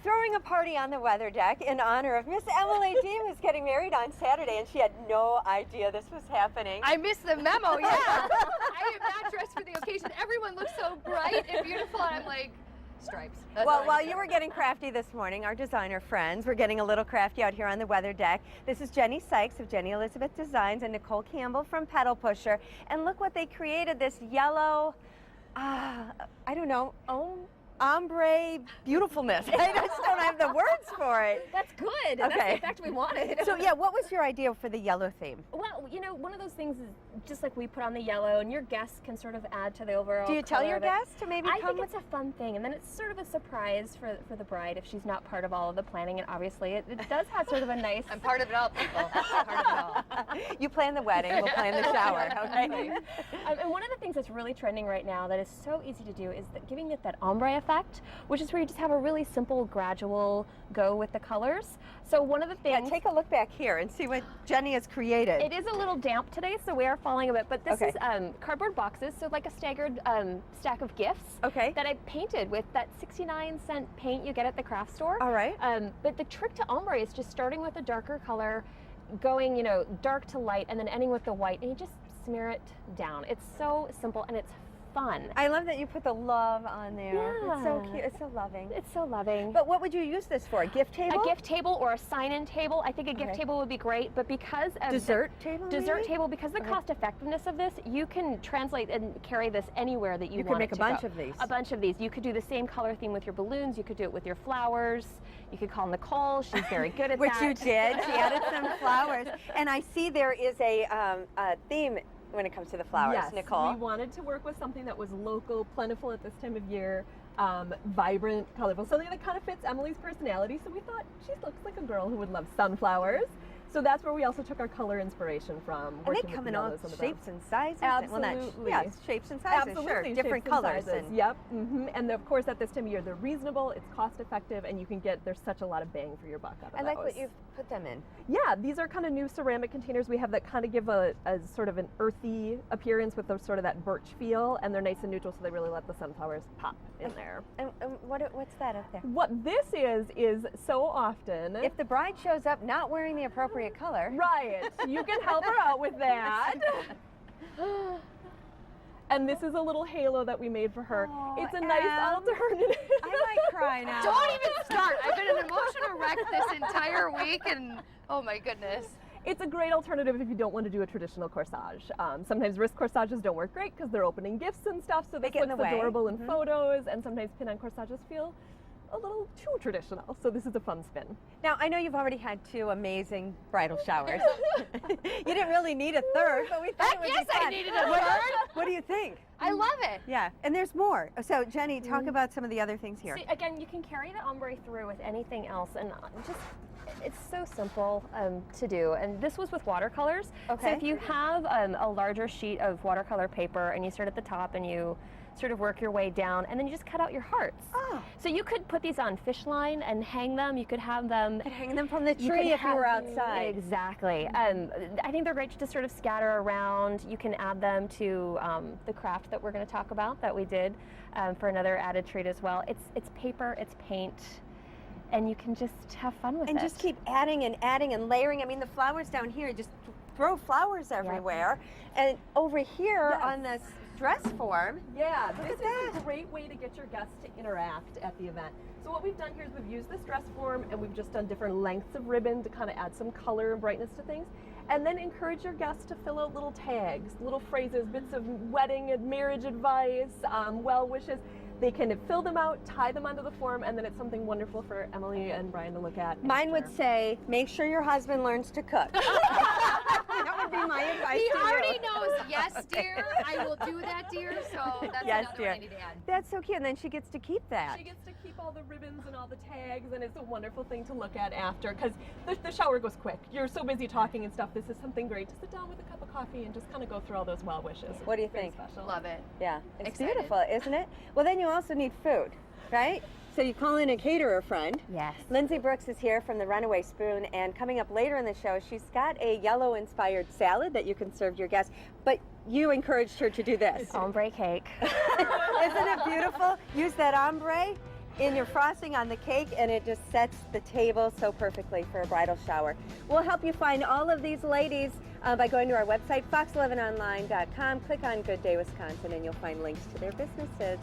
throwing a party on the weather deck in honor of Miss Emily Deem, who's getting married on Saturday, and she had no idea this was happening. I missed the memo, yeah. I am not dressed for the occasion. Everyone looks so bright and beautiful, and I'm like, stripes. That's Well, while you were getting crafty this morning, our designer friends were getting a little crafty out here on the weather deck. This is Jennie Sykes of Jennie Elizabeth Designs and Nichole Campbell from Petal Pusher. And look what they created, this yellow, I don't know, ombre beautifulness. I just don't have the words for it. That's good. Okay. That's the effect we wanted. So yeah, what was your idea for the yellow theme? Well, you know, one of those things is just like we put on the yellow, and your guests can sort of add to the overall. Do you tell your color of it. guests to maybe I come think it's a fun thing, and then it's sort of a surprise for the bride if she's not part of all of the planning, and obviously it does have sort of a nice... I'm part of it all, people. I'm part of it all. You plan the wedding, we'll plan the shower, okay? And one of the things that's really trending right now that is so easy to do is giving it that ombre effect, which is where you just have a really simple, gradual go with the colors. So one of the things... Yeah, take a look back here and see what Jennie has created. It is a little damp today, so we are falling a bit, but this Okay. is cardboard boxes, so like a staggered stack of gifts that I painted with that 69-cent paint you get at the craft store. All right. But the trick to ombre is just starting with a darker color, going, you know, dark to light, and then ending with the white, and you just smear it down. It's so simple, and it's fun. I love that you put the love on there. Yeah. It's so cute. It's so loving. It's so loving. But what would you use this for? A gift table? A gift table or a sign-in table. I think a gift table would be great, but because of dessert table? Dessert table, because the cost effectiveness of this, you can translate and carry this anywhere that you want. You could make it a to bunch go. of these. A bunch of these. You could do the same color theme with your balloons. You could do it with your flowers. You could call Nichole. She's very good at Which that. you did. She added some flowers. And I see there is a theme when it comes to the flowers. Yes, Nichole? we wanted to work with something that was local, plentiful at this time of year, vibrant, colorful, something that kind of fits Emily's personality. So we thought she looks like a girl who would love sunflowers. So that's where we also took our color inspiration from. And they come in all shapes and sizes. Absolutely. Well, not, shapes and sizes. Absolutely. Sure. Shapes Different and colors. sizes. Yep. And of course, at this time of year, they're reasonable, it's cost effective, and you can get, there's such a lot of bang for your buck out of I like those. what you've put them in. Yeah, these are kind of new ceramic containers we have that kind of give a sort of an earthy appearance with sort of that birch feel, and they're nice and neutral, so they really let the sunflowers pop in there. And what's that up there? What this is so often... If the bride shows up not wearing the appropriate color... Right. You can help her out with that. And this is a little halo that we made for her. Oh, it's a nice alternative. I might cry now. Don't even start. I've been an emotional wreck this entire week, and oh my goodness. It's a great alternative if you don't want to do a traditional corsage. Sometimes wrist corsages don't work great because they're opening gifts and stuff, so this looks adorable in photos, and sometimes pin-on corsages feel a little too traditional, so this is a fun spin. Now, I know you've already had 2 amazing bridal showers. You didn't really need a third, but we thought it would be fun. Yes, I needed a third. What do you think? I love it. Yeah, and there's more. So, Jennie, talk about some of the other things here. See, again, you can carry the ombre through with anything else, and just, it's so simple to do. And this was with watercolors. Okay. So if you have a larger sheet of watercolor paper, and you start at the top and you sort of work your way down, and then you just cut out your hearts. Oh. So you could put these on fish line and hang them. You could have them... Hang them from the tree if you were outside. Exactly. I think they're great to just sort of scatter around. You can add them to the craft that we're going to talk about that we did for another added treat as well. It's paper, it's paint, and you can just have fun with it. And just keep adding and layering. I mean, the flowers down here, just throw flowers everywhere. And over here on this dress form. Yeah, this is a great way to get your guests to interact at the event. So what we've done here is we've used this dress form, and we've just done different lengths of ribbon to kind of add some color and brightness to things. And then encourage your guests to fill out little tags, little phrases, bits of wedding and marriage advice, well wishes. They can fill them out, tie them onto the form, and then it's something wonderful for Emily and Brian to look at. Mine would say, make sure your husband learns to cook. That would be my advice He to you. already knows, yes, dear, I will do that, dear, so that's another one I need to add. That's so cute, and then she gets to keep that. She gets to keep all the ribbons and all the tags, and it's a wonderful thing to look at after, because the shower goes quick. You're so busy talking and stuff. This is something great to sit down with a cup of coffee and just kind of go through all those well wishes. What do you Very think? Special. Love it. Yeah, it's Excited. beautiful, isn't it? Well, then you also need food, right? So you call in a caterer friend. Yes. Lindsay Brooks is here from the Runaway Spoon, and coming up later in the show, she's got a yellow-inspired salad that you can serve your guests, but you encouraged her to do this. Ombre cake. Isn't it beautiful? Use that ombre in your frosting on the cake, and it just sets the table so perfectly for a bridal shower. We'll help you find all of these ladies by going to our website, fox11online.com. Click on Good Day Wisconsin, and you'll find links to their businesses.